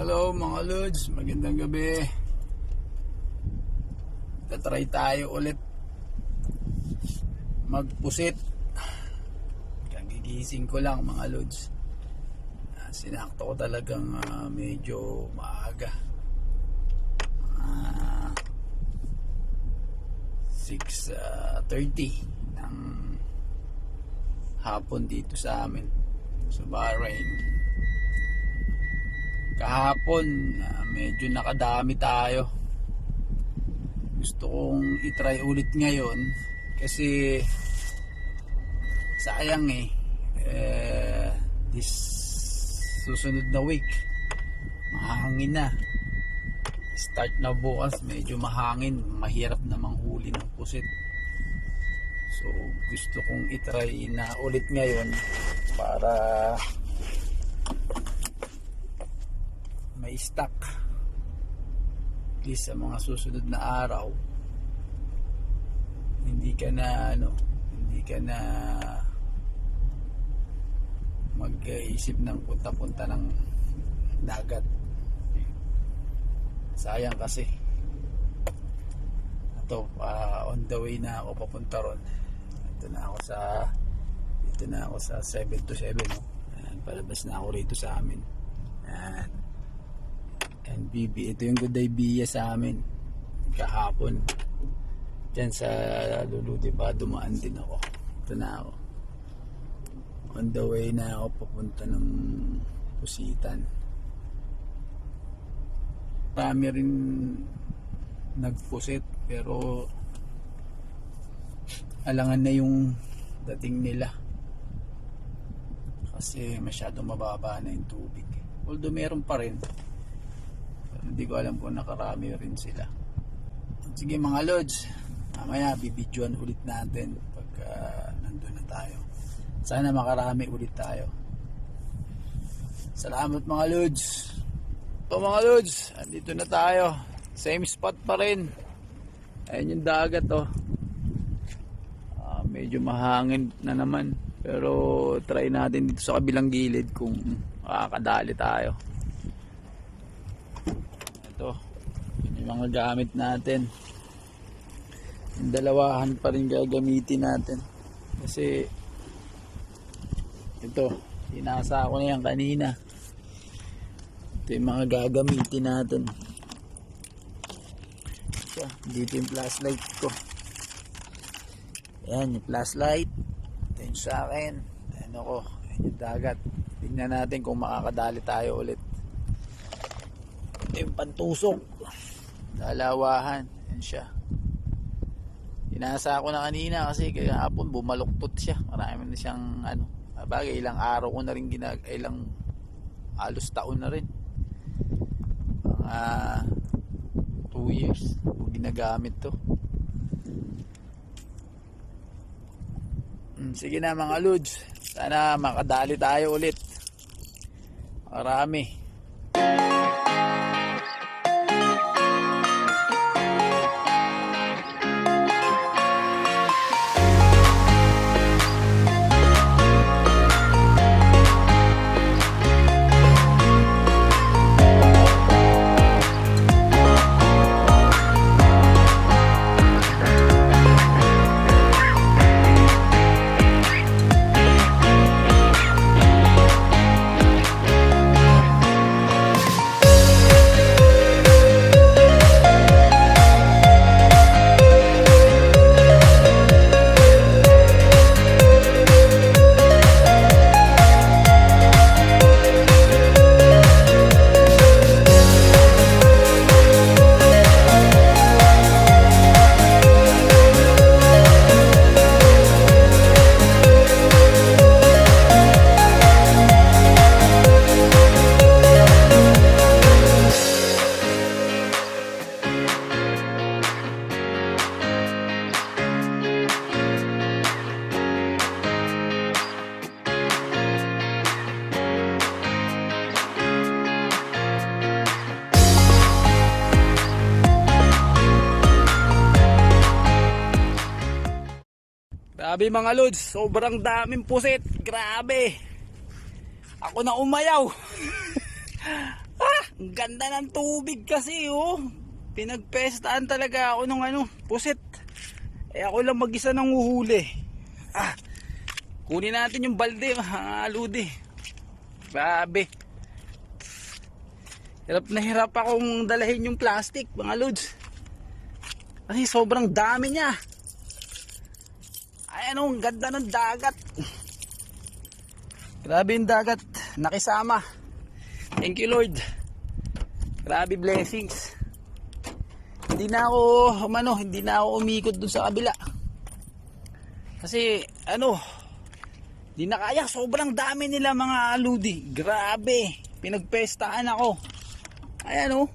Hello mga Lods, magandang gabi. Tatry tayo ulit magpusit. Kagigising ko lang mga Lods. Sinakto ko talagang medyo maaga. 6:30 ng hapon dito sa amin sa Bahrain. Kahapon medyo nakadami tayo. Gusto kong itry ulit ngayon kasi sayang this susunod na week mahangin na. Start na bukas, medyo mahangin, mahirap na manghuli ng pusit. So gusto kong itry na ulit ngayon para may stock at least sa mga susunod na araw. Hindi ka na mag-iisip ng punta-punta ng dagat. Sayang kasi ito, on the way na ako papunta ron. Dito na ako sa 7 to 7, no? Palabas na ako rito sa amin. And BB, ito yung good idea sa amin kahapon dyan sa Lulu, diba? Dumaan din ako. Ito na ako, on the way na ako papunta ng Pusitan. Marami rin nagpusit pero alangan na yung dating nila kasi masyadong mababa na yung tubig. Although meron pa rin, hindi ko alam kung nakarami rin sila. Sige mga Lods, mamaya bibidyoan ulit natin pag nandun na tayo. Sana makarami ulit tayo. Salamat mga Lods. So mga Lods, andito na tayo. Same spot pa rin. Ayun yung dagat, oh. Medyo mahangin na naman, pero try natin dito sa kabilang gilid kung makakadali tayo. Ito, yun yung mga gamit natin. Yung dalawahan pa rin gagamitin natin kasi ito, sinasa ko na yan kanina. Ito yung mga gagamitin natin. Ito, dito yung flashlight ko. Ayan yung flashlight. Ito yung sa akin. Ayan ako, ayan yung dagat. Tignan natin kung makakadali tayo ulit. Ito yung pantusok, dalawahan. Ayan siya. Inasa ko na kanina kasi kahapon bumaluktot siya. Marami na siyang bagay, ilang araw ko na rin ilang halos taon na rin, mga 2 years ko ginagamit to. Sige na mga Lods, sana makadali tayo ulit. Marami. Grabe mga Lods, sobrang daming pusit. Grabe. Ako na umayaw. Ang ganda ng tubig kasi oh. Pinagpestaan talaga ako ng pusit. Eh ako lang mag-isa nang uhuli. Kunin natin yung balde mga lodi. Grabe. Hirap na hirap akong dalahin yung plastic mga lods. Kasi sobrang dami niya. Ay ang ganda ng dagat. Grabe yung dagat. Nakisama. Thank you Lord. Grabe blessings. Hindi na ako umikot dun sa kabila. Kasi hindi na kaya, sobrang dami nila mga lodi. Grabe, pinagpestahan ako. Ayan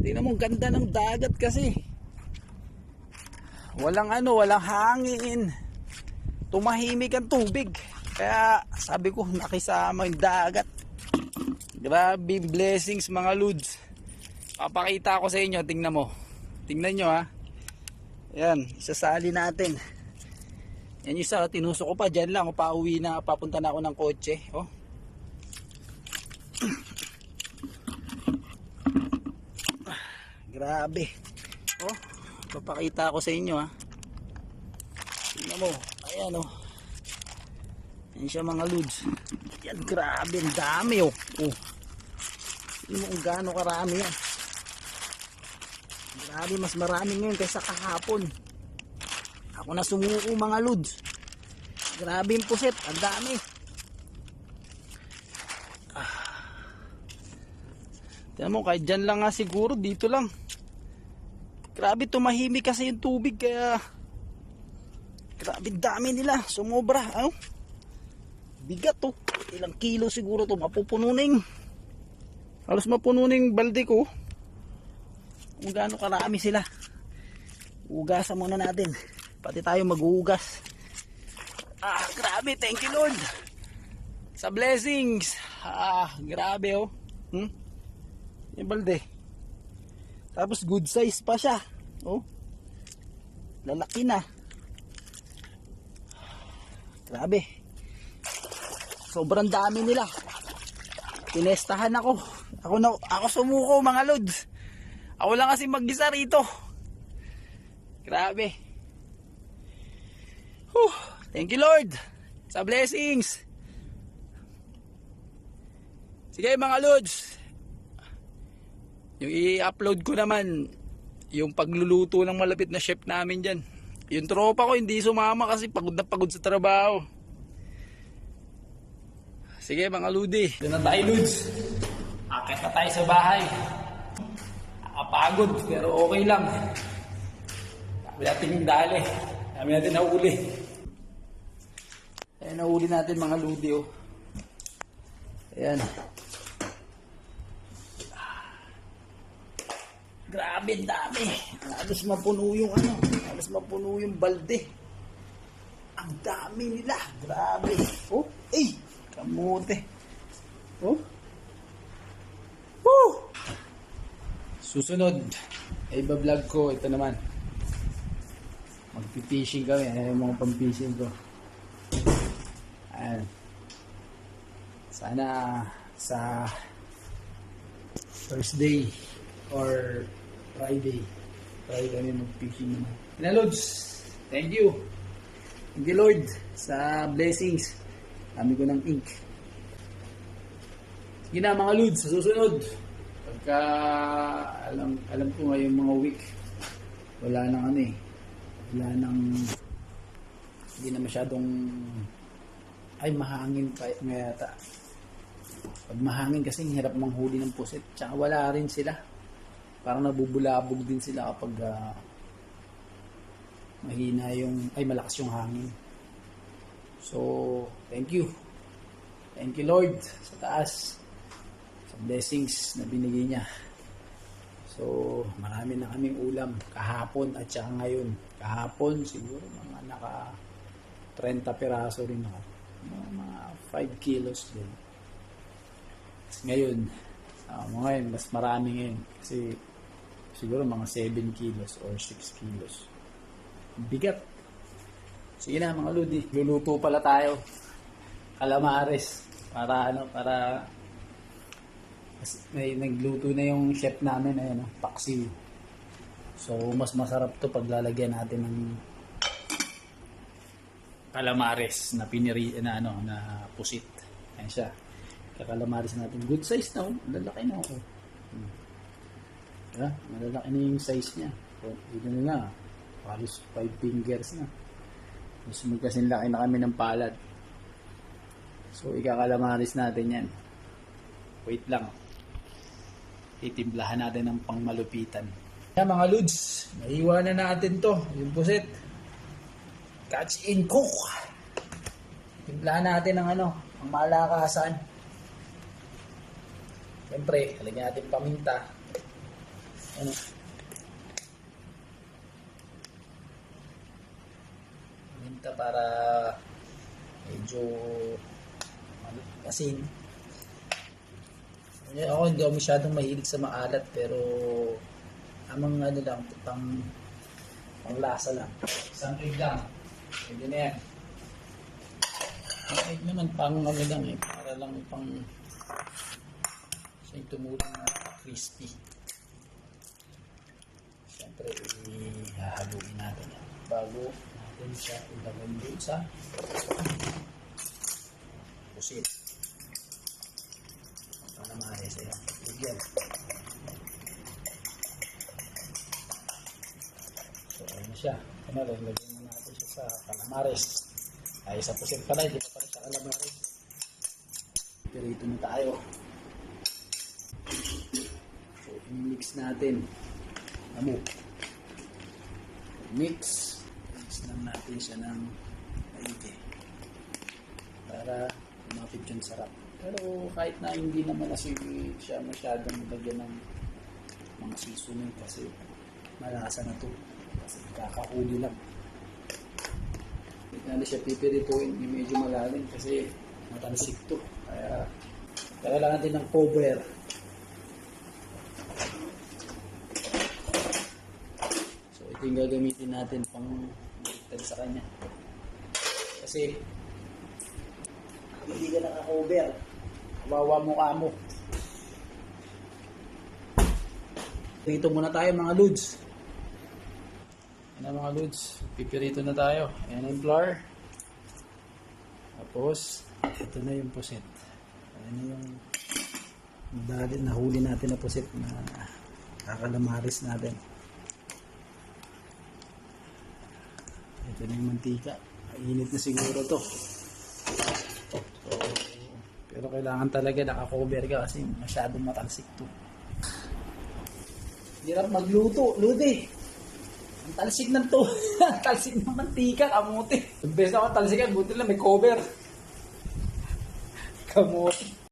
tingnan mo, ganda ng dagat kasi. Walang hangin. Tumahimik ang tubig. Kaya sabi ko, nakisama yung dagat. Grabe blessings mga lods. Papakita ko sa inyo, tingnan mo. Tingnan nyo Ayan, isasali natin. Yan yung isa, tinusok ko pa dyan lang. Pauwi na, papunta na ako ng kotse. Grabe. Papakita ko sa inyo Tingnan mo. Ayan Yan siya mga lods. Yan, grabe, ang dami Tingnan mo kung gaano karami yan. Grabe, mas marami ngayon kaysa kahapon. Ako na sumuko mga lods. Grabe yung puset, ang dami. Tingnan mo, kahit dyan lang siguro, dito lang. Grabe, tumahimik kasi yung tubig, kaya grabe dami nila, sumobra. Bigat ilang kilo siguro to, mapupununing. Halos mapununing balde ko. Kung gaano karami sila. Ugasan muna natin. Pati tayo mag-uugas. Grabe, thank you Lord sa blessings. Grabe yung balde. Tapos good size pa siya. Lalaki na. Grabe. Sobrang dami nila. Tinestahan ako. Ako sumuko mga lods. Ako lang kasi mag-isa rito. Grabe. Thank you Lord sa blessings. Sige mga lods. Yung i-upload ko naman yung pagluluto ng malapit na chef namin dyan. Yung tropa ko hindi sumama kasi pagod na pagod sa trabaho. Sige mga lodi, doon na tayo lods. Akit na tayo sa bahay. Nakapagod pero okay lang. Dami natin yung dali. Dami natin nahuli. Ayan, nahuli natin mga lodi Ayan. Grabe, dami. Halos mapuno yung halos mapuno yung balde. Ang dami nila. Grabe. Kamote. Susunod, iba-vlog ko. Ito naman. Magpipishing kami. Ayan yung mga pang-fishing ko. Ayan. Sana sa Thursday or Friday try kami mag-fishing naman. Lods, thank you. Thank you Lord sa blessings. Dami ko ng ink. Sige na mga Lods, sa susunod. Pagka alam ko ngayong mga week, wala nang wala nang, hindi na masyadong, mahangin pa nga yata. Pag mahangin kasi hirap manghuli ng pusit. Tsaka wala rin sila. Parang nabubulabog din sila kapag mahina malakas yung hangin. So, thank you. Thank you Lord sa taas. Sa blessings na binigay niya. So, marami na kaming ulam kahapon at saka ngayon. Kahapon siguro mga naka 30 piraso rin ako. Mga 5 kilos din. Ngayon, mas marami ngayon kasi siguro mga 7 kilos or 6 kilos. Bigat. Sige na mga lodi, luluto pala tayo. Calamares para May nagluto na yung chef namin, ayan, paksiw. So, mas masarap to pag lalagyan natin ng calamares na na pusit. Ayan siya. Kakalamares natin. Good size na, lalaki na ako. Diba? Malalaki na yung size niya. So, dito na nga. Halos 5 fingers na. Mas magkasing laki na kami ng palad. So, ikakalamaris natin yan. Wait lang. Titimplahan natin ng pangmalupitan. Yan mga lods, naiwa na natin to. Yung puset. Catch and cook. Timplahan natin ng ang malakasan. Siyempre, halagyan natin paminta. Paminta para medyo asin. Ako hindi ako masyadong mahilig sa maalat, pero amang lang, pang lasa lang. Isang egg lang. Pwede na yan. Ang egg naman pang lang para lang pang siya tumulong na crispy. Siyempre, ihahaluin natin yan bago natin siya ilagay doon sa pusit. Calamares, ayan. Bigyan. So, ayan na siya. Lagyan na natin siya sa calamares. Ay, sa pusit pala, hindi pa pala sa calamares. Pero ito na tayo. So, i-mix natin. Mix lang natin siya ng maigi. Para lumapit yung sarap. Pero kahit na hindi naman kasi siya masyadong lagyan ng mga seasoning kasi malasa na to. Kasi kakahuli lang. Hindi na siya pipirituin, medyo malalim kasi matalsik to. Kaya kailangan din ng cover. So ito yung gagamitin natin pang baliktad sa kanya. Kasi hindi ka naka-cover. Kawawa mo kamo. Dito muna tayo mga lods. Ayan na mga lods. Pipirito na tayo. Ayan yung flour. Tapos, ito na yung pusit. Ayan na yung nahuli natin na pusit na kakalamaris natin. Ito na yung mantika. Mainit na siguro to. Pero kailangan talaga naka-cover ka kasi masyadong matalsik to. Hirap magluto, Ludi. Ang talsik ng to. Ang talsik ng mantika, kamuti. Imbes na ako talsikan, buti lang may cover. Kamuti.